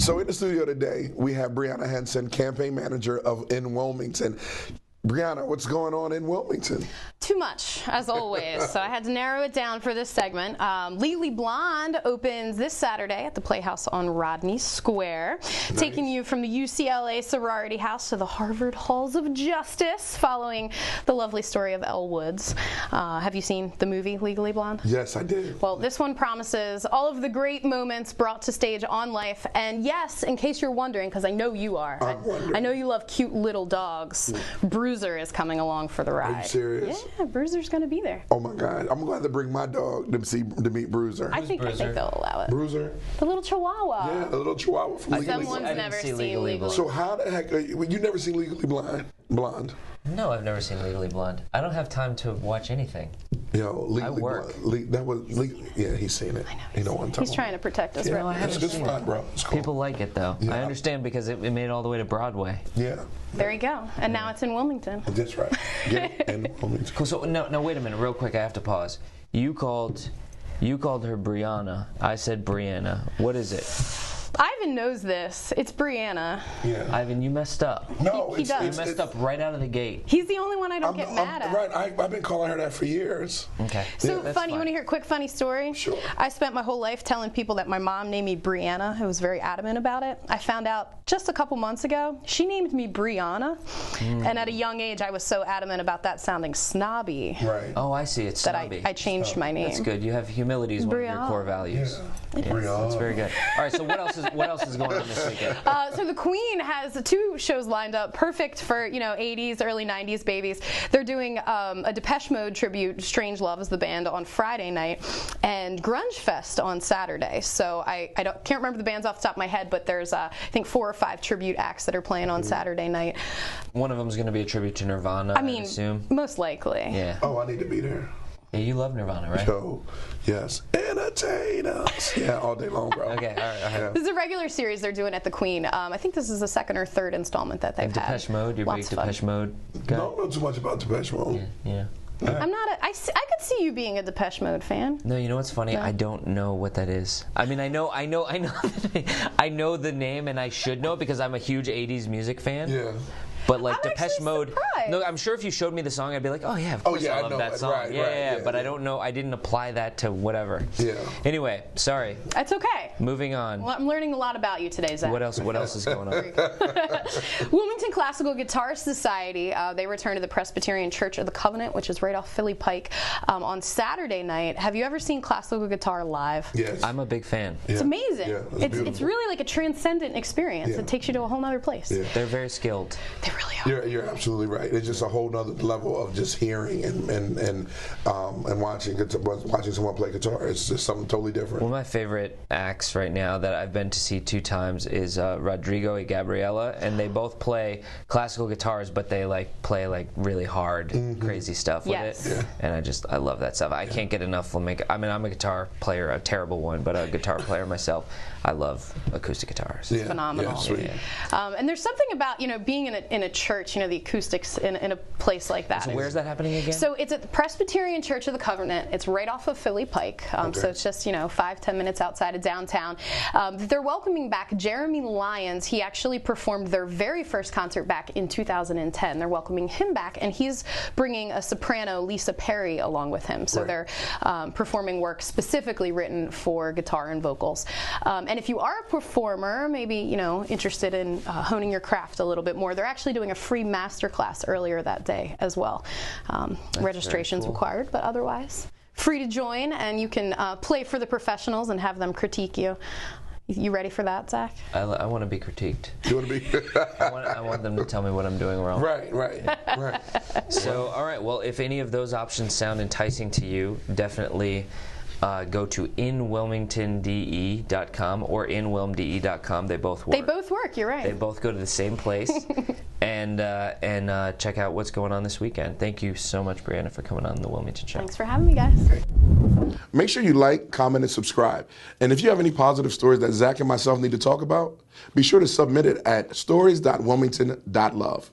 So in the studio today, we have Brianna Hansen, campaign manager of INWilmington. Brianna, what's going on in Wilmington? Too much, as always. So I had to narrow it down for this segment. Legally Blonde opens this Saturday at the Playhouse on Rodney Square, taking you from the UCLA sorority house to the Harvard Halls of Justice, following the lovely story of Elle Woods. Have you seen the movie Legally Blonde? Yes, I did. Well, this one promises all of the great moments brought to stage on Life. And yes, in case you're wondering, because I know you are, I know you love cute little dogs. Bruiser is coming along for the ride. Are you serious? Yeah, Bruiser's going to be there. Oh my God, I'm going to bring my dog to meet Bruiser. I think they'll allow it. Bruiser? The little Chihuahua. Yeah, the little Chihuahua from Legally Blonde. Someone's never seen Legally Blonde. So how the heck, you never seen Legally Blonde? No, I've never seen Legally Blonde. I don't have time to watch anything. Yo, Legally Blonde. Yeah, he's seen it. I know. You know what I'm talking He's trying to protect us, right? It's fun, bro. It's cool. People like it, though. Yeah. I understand because it made it all the way to Broadway. Yeah. There you go. And now it's in Wilmington. That's right. Get it in Wilmington. Cool. So no, wait a minute, real quick. I have to pause. You called her Brianna. I said Brianna. What is it? Ivan knows this. It's Brianna. Yeah. Ivan, you messed up. No, he does. You messed up right out of the gate. He's the only one I don't get mad at. Right, I've been calling her that for years. Okay. So Yeah, funny, you want to hear a quick funny story? Sure. I spent my whole life telling people that my mom named me Brianna. I was very adamant about it. I found out just a couple months ago, she named me Brianna. And at a young age, I was so adamant about that sounding snobby. Right. Oh, I see. It's That snobby. I changed my name. That's good. You have humility as one of your core values. Yeah. Brianna. That's very good. All right. So what else is going on this weekend? So the Queen has 2 shows lined up, perfect for 80s, early 90s babies. They're doing a Depeche Mode tribute, Strangelove is the band, on Friday night, and Grunge Fest on Saturday. So I can't remember the bands off the top of my head, but there's I think 4 or 5 tribute acts that are playing on Saturday night. One of them is going to be a tribute to Nirvana, I assume. Most likely. Yeah. Oh, I need to be there. Yeah, you love Nirvana, right? Yo, yes. Entertain us. Yeah, all day long, bro. Okay, all right. This is a regular series they're doing at the Queen. I think this is the 2nd or 3rd installment that they've had. Depeche Mode, you're a big Depeche Mode guy? Don't know too much about Depeche Mode. Yeah. I'm not I could see you being a Depeche Mode fan. No, you know what's funny? No. I don't know what that is. I mean, I know I know the name, and I should know it because I'm a huge 80s music fan. Yeah. But like I'm Depeche Mode, surprised. no, I'm sure if you showed me the song, I'd be like, oh yeah, of course I love that song. Right, yeah, right, but I don't know. I didn't apply that to whatever. Yeah. Anyway, sorry. That's okay. Moving on. Well, I'm learning a lot about you today, Zach. What else is going on? Wilmington Classical Guitar Society, they return to the Presbyterian Church of the Covenant, which is right off Philly Pike, on Saturday night. Have you ever seen classical guitar live? Yes. I'm a big fan. It's amazing. Yeah, it's really like a transcendent experience. Yeah. it takes you to a whole other place. Yeah. They're very skilled. They really are. You're absolutely right. It's just a whole nother level of just hearing and watching someone play guitar. It's just something totally different. One of my favorite acts right now that I've been to see 2 times is Rodrigo and Gabriela, and they both play classical guitars, but they play really hard, crazy stuff with it. Yeah. And I love that stuff. I can't get enough. I'm a guitar player, a terrible one, but a guitar player myself. I love acoustic guitars. It's phenomenal. Yeah, sweet. And there's something about being in a church, the acoustics in a place like that. So where's that happening again? So it's at the Presbyterian Church of the Covenant. It's right off of Philly Pike. So it's just 5-10 minutes outside of downtown. They're welcoming back Jeremy Lyons. He actually performed their very first concert back in 2010. They're welcoming him back, and he's bringing a soprano, Lisa Perry, along with him. So they're performing work specifically written for guitar and vocals. And if you are a performer, maybe interested in honing your craft a little bit more, they're actually doing a free master class earlier that day as well. Registration's required, but otherwise free to join, and you can play for the professionals and have them critique you. You ready for that, Zach? I want to be critiqued. You want to be? I want them to tell me what I'm doing wrong. Right. So, all right. Well, if any of those options sound enticing to you, definitely go to INWilmingtonDE.com or INWilmDE.com. They both work. They both work. You're right. They both go to the same place, and check out what's going on this weekend. Thank you so much, Brianna, for coming on the Wilmington Show. Thanks for having me, guys. Make sure you like, comment, and subscribe. And if you have any positive stories that Zach and myself need to talk about, be sure to submit it at stories.wilmington.love.